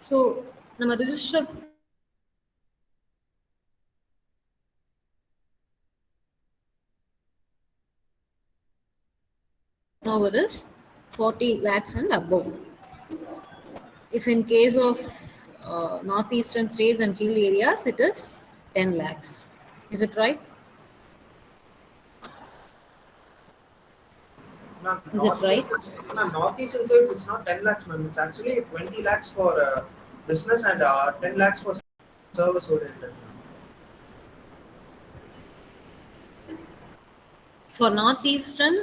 So நம்ம register turnover is 40 lakhs and above. If in case of northeastern states and hill areas, it is 10 lakhs. Is it right? Ma'am, Is it right? Northeastern side is not 10 lakhs, ma'am. It's actually 20 lakhs for business and 10 lakhs for service oriented. For northeastern,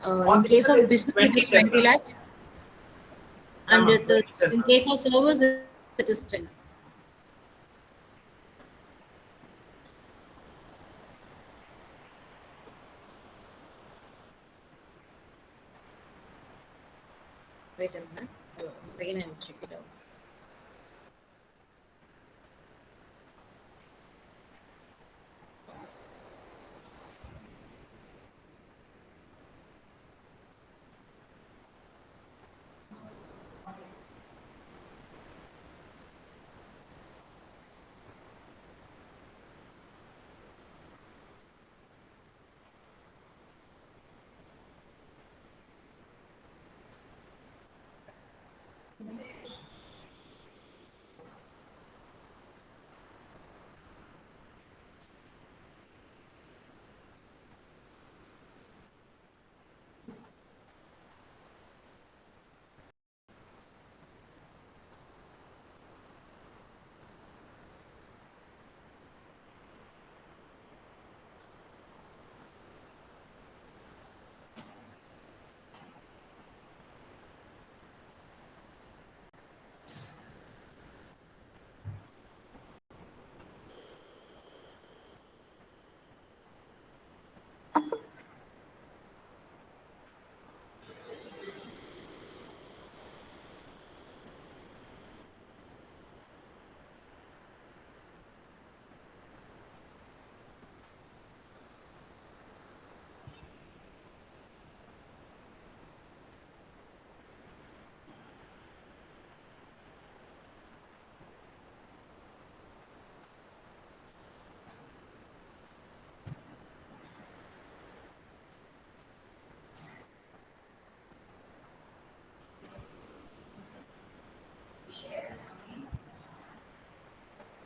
in case Northeastern, of it's business, it is 20, 20 lakhs, Yeah, and ma'am, it 20, is, 10, in ma'am. case of service, it is 10. Wait a minute. Again, I'll check it out.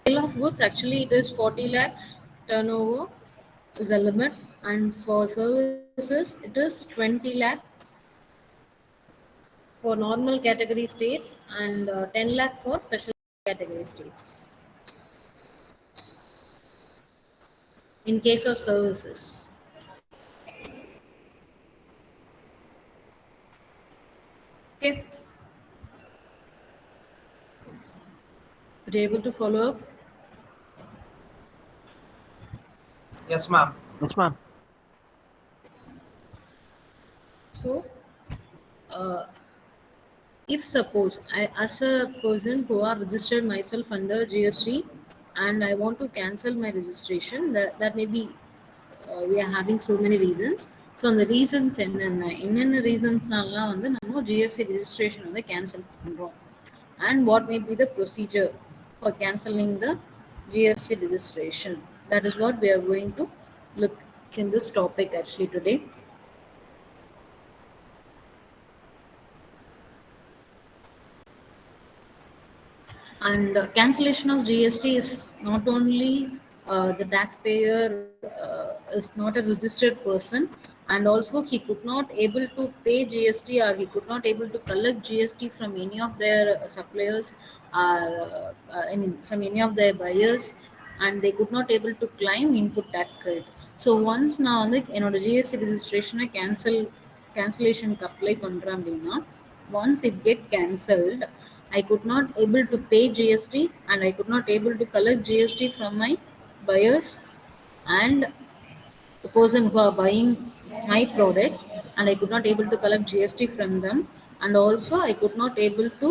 Sale of goods, actually, it is 40 lakhs turnover is the limit, and for services, it is 20 lakh for normal category states and 10 lakh for special category states. In case of services. Okay. Are you able to follow up? Yes, ma'am. Yes, ma'am. So, if suppose I, as a person who are registered myself under GST, and I want to cancel my registration, that may be we are having so many reasons. So அந்த reasons என்னென்ன ரீசன்ஸ்னாலாம் வந்து நம்ம GST registration வந்து cancel பண்ணுறோம், and what may be the procedure for cancelling the GST registration. That is what we are going to look in this topic actually today. And cancellation of GST is not only the taxpayer is not a registered person, and also he could not able to pay GST, or he could not able to collect GST from any of their suppliers, or I mean from any of their buyers, and they could not able to claim input tax credit. So once நான் வந்து என்னோட GST ரெஜிஸ்ட்ரேஷனை கேன்சலேஷனுக்கு apply பண்ணுறேன் அப்படின்னா, once it get cancelled, I could not able to pay GST, and I could not able to collect GST from my buyers and the person who are buying my products, and I could not able to collect GST from them, and also I could not able to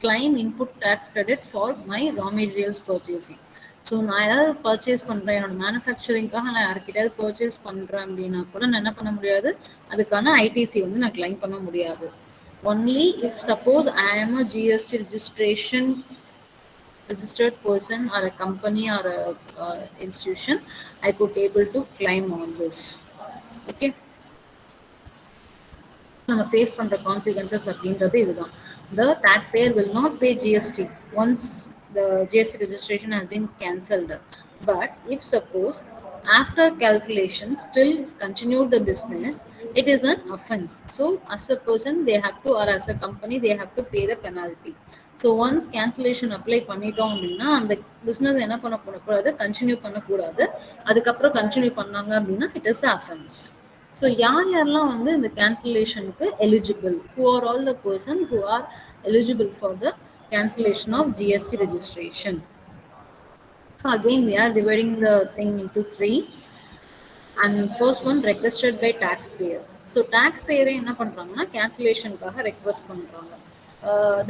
claim input tax credit for my raw materials purchasing. So நான் ஏதாவது purchase பண்ணுறேன், என்னோட மேனுஃபேக்சரிங்காக நான் யார்கிட்டயாவது purchase பண்ணுறேன் அப்படின்னா கூட நான் என்ன பண்ண முடியாது, அதுக்கான ஐடிசி வந்து நான் கிளைம் பண்ண முடியாது. only if suppose I am a GST registered person or a company or a institution, I could able to claim on this. Okay, நம்ம ஃபேஸ் பண்ற கான்சிக்வன்சஸ் அப்படின்றது இதுதான். The taxpayer will not pay GST once the GST registration has been cancelled. But if suppose after calculation still continued the business, it is an offense. So as a person they have to, or as a company they have to pay the penalty. So once cancellation apply பண்ணிட்டோம் அப்படின்னா அந்த business என்ன பண்ணக்கூடாது, continue பண்ணக்கூடாது. அதுக்கப்புறம் continue பண்ணாங்க அப்படின்னா it is offence. So யாரெல்லாம் வந்து இந்த கேன்சலேஷனுக்கு eligible, who are all the person who are eligible for the cancellation of GST registration. So again we are dividing the thing into three, and first one requested by taxpayer. So taxpayer என்ன பண்ணுறாங்கன்னா கேன்சலேஷனுக்காக request பண்ணுறாங்க.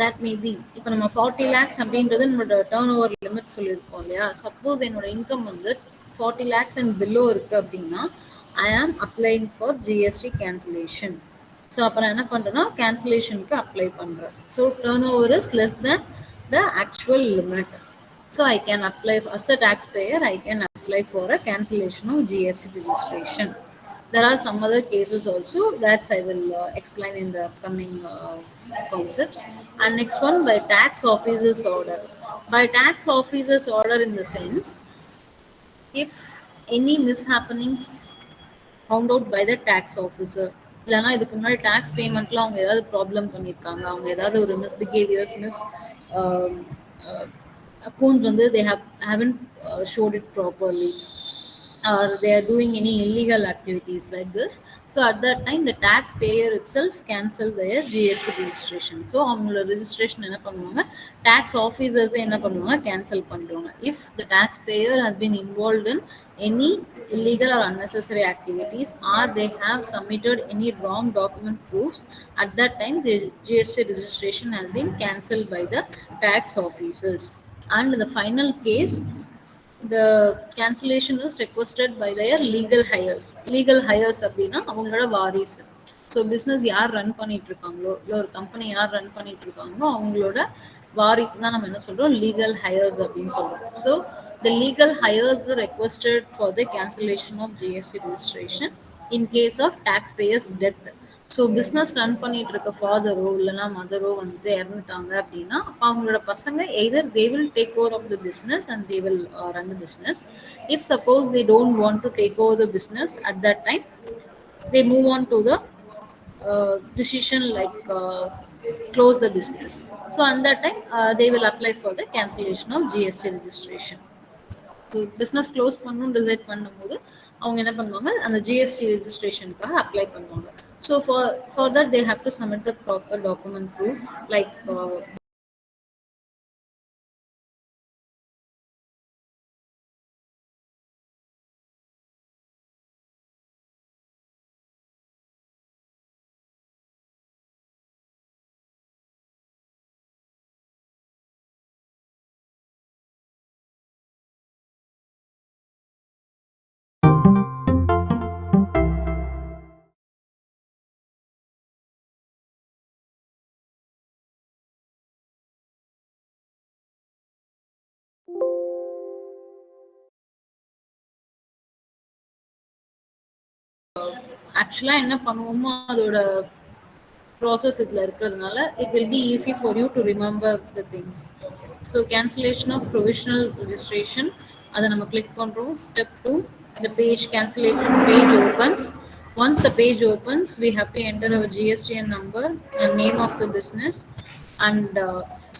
That maybe இப்போ நம்ம 40 lakhs அப்படின்றது நம்மளோட turn over limit சொல்லியிருக்கோம் இல்லையா. Suppose என்னோட இன்கம் வந்து 40 lakhs அண்ட் பிலோ இருக்குது அப்படின்னா I am applying for GST cancellation. So அப்புறம் என்ன பண்ணுறேன்னா கேன்சலேஷனுக்கு அப்ளை பண்ணுறேன். So turnover is less than the actual limit. So I can apply as a taxpayer, I can apply for a cancellation of GST registration. There are some other cases also that I will explain in the upcoming concepts. And next one, by tax officer's order. By tax officer's order in the sense, if any mishappenings found out by the tax officer, இல்லைனா இதுக்கு முன்னாடி tax பேமெண்ட்ல அவங்க ஏதாவது problem பண்ணியிருக்காங்க, அவங்க ஏதாவது ஒரு மிஸ்பிஹேவியர்ஸ் account வந்து they haven't showed it properly, or they are doing any illegal activities like this. So at that time the taxpayer itself cancel their GST registration. So அவங்களோட registration என்ன பண்ணுவாங்க, tax officers என்ன பண்ணுவாங்க, cancel பண்ணிடுவாங்க. If the taxpayer has been involved in any illegal or unnecessary activities, or they have submitted any wrong document proofs, at that time the GST registration has been cancelled by the tax officers. And in the final case, the cancellation is requested by their legal hires. Legal hires அப்படின்னா அவங்களோட வாரிசு. So business யார் run பண்ணிட்டு இருக்காங்களோ, இல்லை ஒரு company யார் run பண்ணிட்டு இருக்காங்களோ அவங்களோட வாரிசு தான் நம்ம என்ன சொல்றோம், லீகல் ஹயர்ஸ் அப்படின்னு சொல்றோம். So the legal hires are requested for the cancellation of GST registration in case of taxpayers death. So business run பண்ணிட்டு இருக்க ஃபாதரோ இல்லைனா மதரோ வந்துட்டு இறந்துட்டாங்க அப்படின்னா அப்போ அவங்களோட பசங்க either they will take over of the business and they will run the business. If suppose they don't want to take over the business at that time they move on to the decision like close the business. So at that time they will apply for the cancellation of GST registration. So business close பண்ணணும்னு decide பண்ணும்போது அவங்க என்ன பண்ணுவாங்க, அந்த GST ரெஜிஸ்ட்ரேஷனுக்காக apply பண்ணுவாங்க. So for that they have to submit the proper document proof like ஆக்சுவலாக என்ன பண்ணுவோமோ அதோட ப்ராசஸ் இதில் இருக்கிறதுனால it will be easy for you to remember the things. So cancellation of provisional registration, அதை நம்ம கிளிக் பண்ணுறோம். Step 2, the page cancellation page opens. Once the page opens, we have to enter our GSTN number and name of the business. And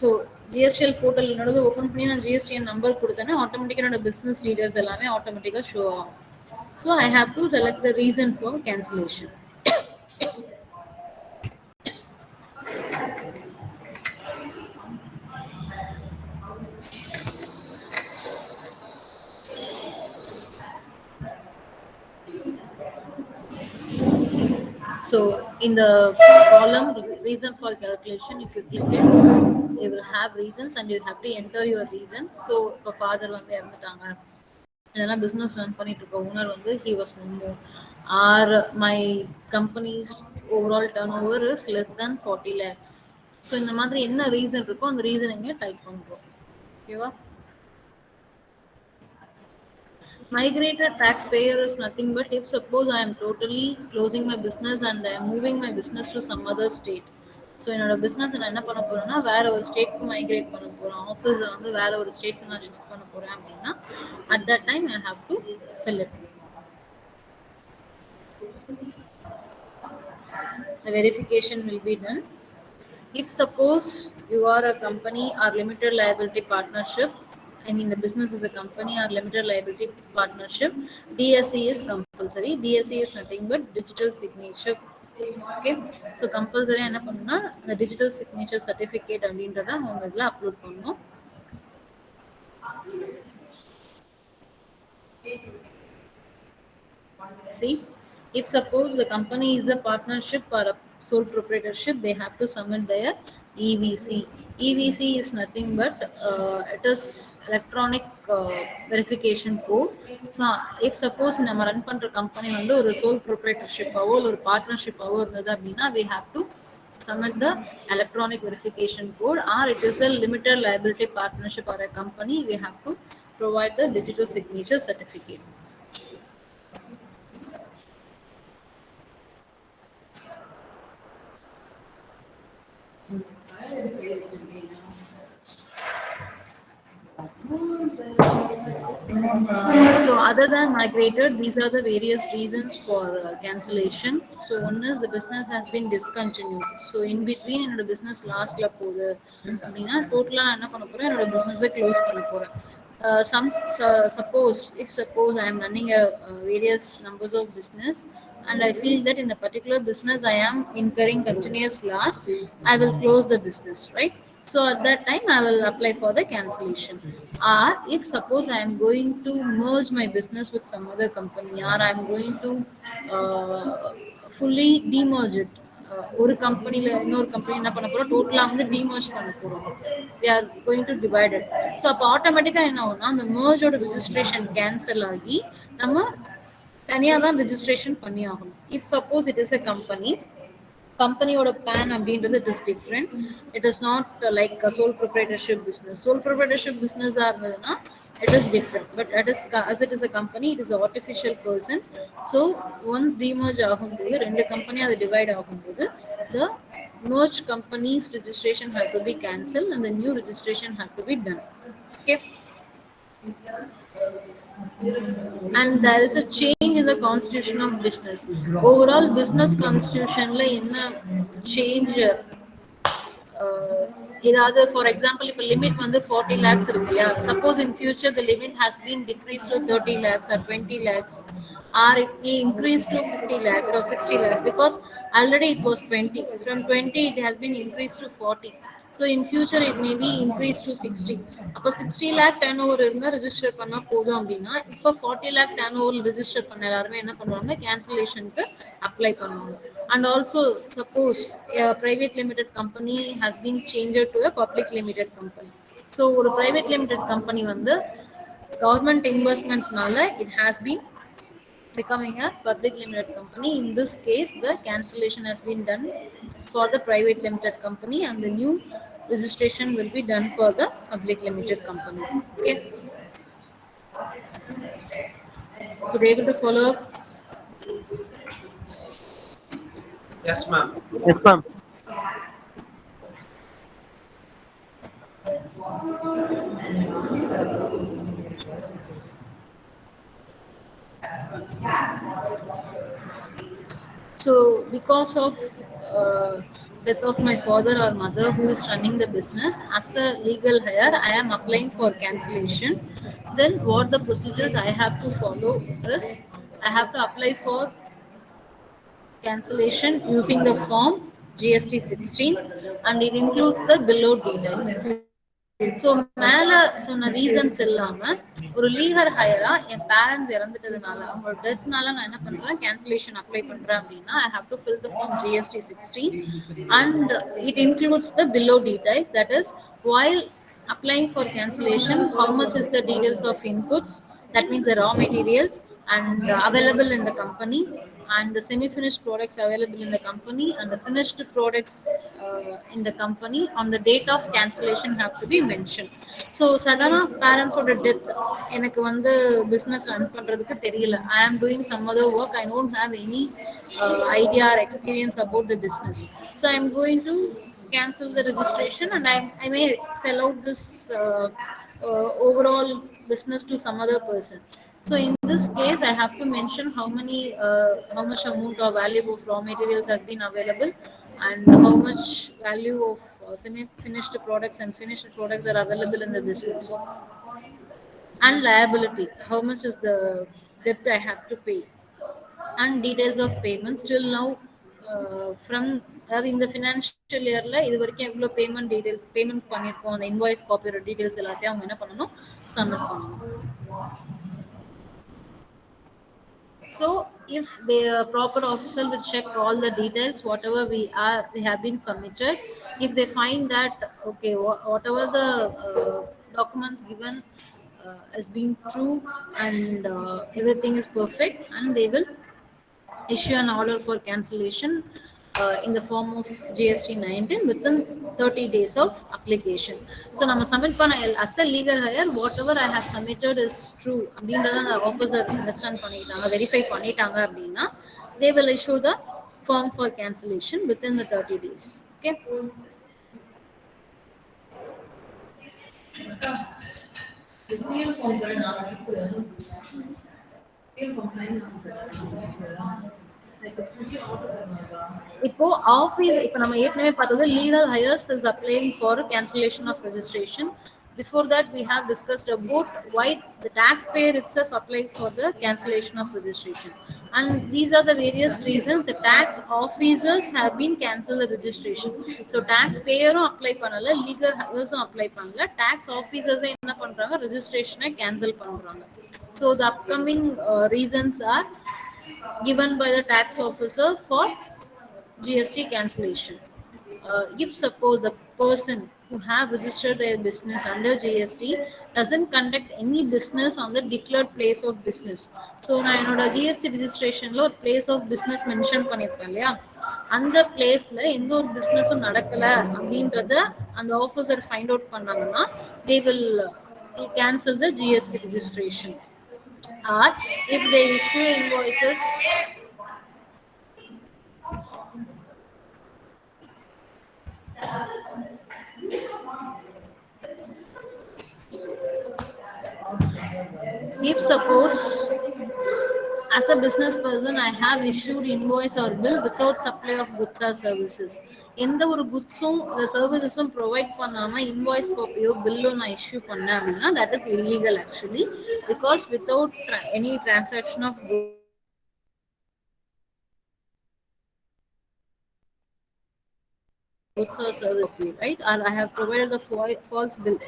so GSTL portal என்னோட open பண்ணி நான் GSTN number கொடுத்தேன்னா ஆட்டோமேட்டிக்காக என்னோட business details எல்லாமே ஆட்டோமேட்டிக்காக show ஆகும். So I have to select the reason for cancellation. So in the column reason for calculation, if you click it, you will have reasons and you have to enter your reasons. So இப்போ father வந்து இறந்துட்டாங்க, இதெல்லாம் business run பண்ணிட்டு இருக்க owner வந்து he was no more, or my company's overall turnover is less than 40 lakhs. So இந்த மாதிரி என்ன ரீசன் இருக்கோ அந்த ரீசன் இங்கே டைப் பண்ணுறோம். ஓகேவா? Migrated taxpayer is nothing but if suppose I am totally closing my business and I am moving my business to some other state. So என்னோட business நான் என்ன பண்ண போறேன்னா வேற ஒரு ஸ்டேட்க்கு மைக்ரேட் பண்ண போறேன், ஆஃபீஸை வந்து வேற ஒரு ஸ்டேட்க்கு நான் ஷிஃப்ட் பண்ண போறேன் அப்படின்னா at that time I have to fill it. The verification will be done. If suppose you are a company or limited liability partnership, I mean the business is a company or limited liability partnership, DSE is compulsory. DSE is nothing but digital signature. Okay, so compulsory என்ன பண்ணணும்னா the digital signature certificate அப்படின்றத அவங்க இதில் upload பண்ணணும். See, if suppose the company is a partnership or a sole proprietorship, they have to submit their EVC. EVC is nothing but it is electronic verification code. So if suppose நம்ம run பண்ற company வந்து ஒரு sole proprietorship ஆவோ ஒரு partnership ஆவோ இருந்தது அப்படின்னா we have to submit the electronic verification code, or it is a limited liability partnership or a company, we have to provide the digital signature certificate. So other than migrated, these are the various reasons for cancellation. So one is the business has been discontinued. So in between என்னோட business லாஸ்ட்ல போகுது அப்படின்னா டோட்டலாக என்ன பண்ண போறேன், என்னோட பிஸ்னஸை க்ளோஸ் பண்ண போறேன். Suppose if suppose I am running a various numbers of business and I feel that in a particular business I am incurring continuous loss, I will close the business, right? So at that time I will apply for the cancellation. Or if suppose I am going to merge my business with some other company, or I am going to fully demerge it, ஒரு கம்பெனியில் இன்னொரு company என்ன பண்ண போகிறோம், டோட்டலாக வந்து demerge பண்ண போகிறோம், we are going to divide it. So அப்போ ஆட்டோமேட்டிக்காக என்ன ஆகும்னா அந்த mergeோட ரிஜிஸ்ட்ரேஷன் கேன்சல் ஆகி நம்ம தனியாக தான் ரிஜிஸ்ட்ரேஷன் பண்ணி ஆகணும். If suppose it is a கம்பெனியோட பிளான் அப்படின்றது it is different. It is not like sole proprietorship business. Sole proprietorship பிஸ்னஸாக இருந்ததுன்னா it is different, but as it is a company, it is an artificial person. So once demerge ஆகும்போது ரெண்டு company அது divide ஆகும்போது the merged company's registration have to be cancelled and the new registration have to be done. Okay, and there is a change in the constitution of business. Overall business constitution la enna change ஏதாவது for example இப்போ limit வந்து 40 lakhs இருக்கு இல்லையா, suppose in future the limit has been decrease to 30 lakhs or 20 lakhs, or it may increase to 50 lakhs or 60 lakhs, because already it was 20, from 20 it has been increased to 40. So in future it may be increased to 60. அப்போ 60 lakh turn over இருந்தால் register பண்ணால் போதும் அப்படின்னா இப்போ 40 lakh turn over register பண்ண எல்லாருமே என்ன பண்ணுவாங்க, கேன்சலேஷனுக்கு அப்ளை பண்ணுவாங்க. And also suppose private limited company has been changed to a public limited company. So ஒரு ப்ரைவேட் லிமிடெட் கம்பெனி வந்து கவர்மெண்ட் இன்வெஸ்ட்மெண்ட்னால it has been becoming a public limited company. In this case, the cancellation has been done for the private limited company and the new registration will be done for the public limited company. Okay. Could you able to follow up? Yes, ma'am. Yes, ma'am. So because of death of my father or mother who is running the business, as a legal heir I am applying for cancellation. Then what the procedures I have to follow is I have to apply for cancellation using the form GST 16 and it includes the below details. So மேலே சொன்ன reasons இல்லாமல் ஒரு legal ஹையரா என் parents இறந்துட்டதுனால அவங்களோட டெத்னால நான் என்ன பண்ணுறேன், cancellation apply பண்ணுறேன் அப்படின்னா I have to fill the form GST 16 and it includes the below details, that is while applying for cancellation how much is the details of inputs, that means the raw materials and available in the company, and the semi-finished products available in the company and the finished products in the company on the date of cancellation have to be mentioned. So suddenly parents ஓட death எனக்கு வந்து business run பண்றதுக்கு தெரியல, I am doing some other work, I don't have any idea or experience about the business, so I am going to cancel the registration and I may sell out this overall business to some other person. So in this case, I have to mention how much amount of value of raw materials has been available, and how much value of semi-finished products and finished products are available in the business, and liability, how much is the debt I have to pay, and details of payments till now. From அதாவது இந்த financial இயரில் இது வரைக்கும் எவ்வளோ payment பண்ணியிருக்கோம், அந்த invoice காப்பியோட details எல்லாத்தையும் அவங்க என்ன பண்ணணும், சப்மிட் பண்ணணும். So if the proper officer will check all the details, whatever we have been submitted, if they find that okay, whatever the documents given has been true and everything is perfect, and they will issue an order for cancellation in the form of GST 19 within 30 days of application. So, நம்ம submit பண்ண as a legal hire, whatever I have submitted is true அப்படின்றத அந்த officer understand பண்ணிட்டாங்க, verify பண்ணிட்டாங்க அப்படின்னா, they will issue the form for cancellation within the 30 days. Okay. இப்போ office இப்போ நம்ம ஏற்கனவே பார்த்தது legal heirs is applying for cancellation of registration. Before that, we have discussed about why the taxpayer itself applied for the cancellation of registration. And these are the various reasons the tax officers have been cancelled the registration. So taxpayer apply பண்ணல, legal hires apply பண்ணல, tax officers என்ன பண்றாங்க, registration cancel பண்றாங்க. So the upcoming reasons are given by the tax officer for GST cancellation. If suppose the person who have registered their business under GST doesn't conduct any business on the declared place of business. So நான் என்னோட GST registrationல ஒரு place of business mention பண்ணிருப்பேன் இல்லையா, அந்த பிளேஸ்ல எந்த ஒரு பிசினஸும் நடக்கல அப்படின்றத அந்த ஆஃபீஸர் ஃபைண்ட் அவுட் பண்ணாங்கன்னா, they will cancel the GST registration. Or if they issue invoices, if suppose as a business person I have issued invoice or bill without supply of goods or services, எந்த ஒரு குட்ஸும் சர்வீசஸும் provide பண்ணாம invoice காப்பியோ பில்லோ நான் issue பண்ணேன் அப்படின்னா, that is illegal actually, because without any transaction of goods or service, right? Or I have provided the false bill.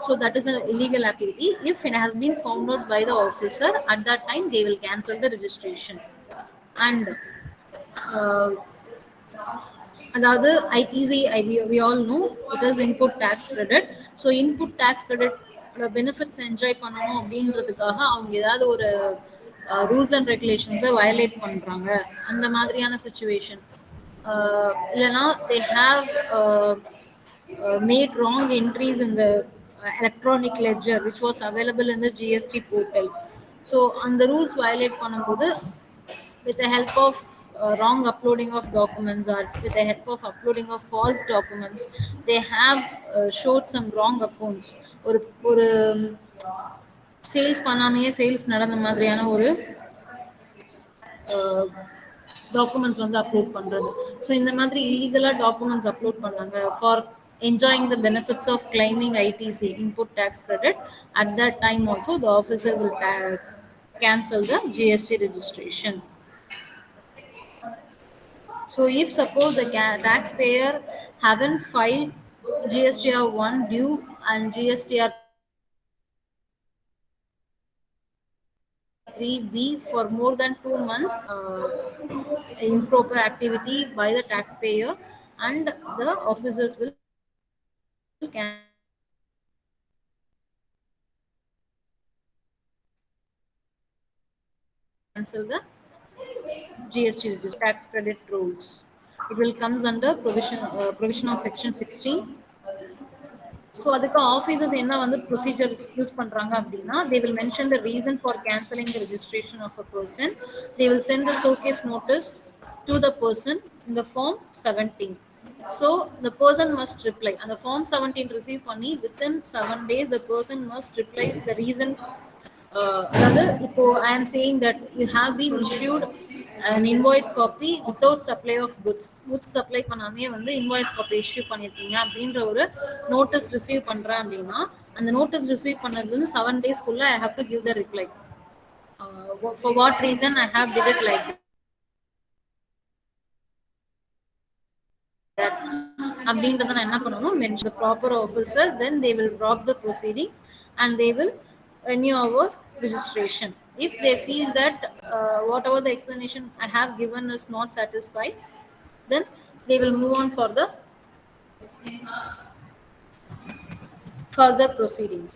So that is an illegal activity. If it has been found out by the officer, at that time they will cancel the registration. And அதாவது ITC we all know it is input tax credit. So input tax credit benefits enjoy பண்ணணும் அப்படின்றதுக்காக அவங்க ஏதாவது ஒரு rules and ரெகுலேஷன்ஸை violate பண்ணுறாங்க, அந்த மாதிரியான situation இல்லைனா they have made wrong entries in the electronic ledger which was available in the GST portal. So on the rules violate பண்ணும்போது, with the help of wrong uploading of documents or with the help of uploading of false documents, they have showed some wrong accounts. ஒரு ஒரு sales பண்ணாமையே sales நடந்த மாதிரியான ஒரு documents வந்து upload பண்றது. So இந்த மாதிரி இல்லீகலா டாக்குமெண்ட்ஸ் அப்லோட் பண்ணாங்க for enjoying the benefits of claiming ITC input tax credit. At that time also the officer will cancel the GST registration. So if suppose the taxpayer haven't filed GSTR 1 due and GSTR 3B for more than 2 months, improper activity by the taxpayer, and the officers will cancel the GST tax credit rules. It will comes under provision of section 16. So அதுக்கு officers என்ன வந்து procedure use பண்ணுறாங்க அப்படின்னா they will mention the reason for cancelling the registration of a person. They will send the show cause notice to the person in the form 17. So the person must reply. And the form 17 receive பண்ணி within 7 days the person must reply the reason. அதாவது இப்போ I am saying that you have been issued an invoice copy without supply of goods supply பண்ணாமே வந்து invoice copy issue பண்ணிருக்கீங்க அப்படின்ற ஒரு notice receive பண்றேன் அப்படின்னா அந்த notice receive பண்ணது வந்து 7 days குள்ள I have to give the reply. For what reason I have did it like that அப்படின்றத நான் என்ன பண்ணணும் mention the proper officer, then they will drop the proceedings and they will renew our registration. If they feel that whatever the explanation I have given is not satisfied, then they will move on for the further proceedings.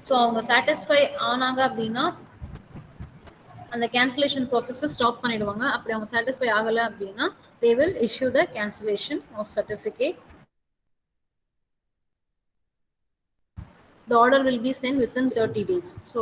So அவங்க satisfy ஆனாங்க அப்படின்னா அந்த cancellation ப்ராசஸை stop பண்ணிடுவாங்க. அப்படி அவங்க satisfy ஆகலை அப்படின்னா they will issue the cancellation of certificate. The order will be sent within 30 days. So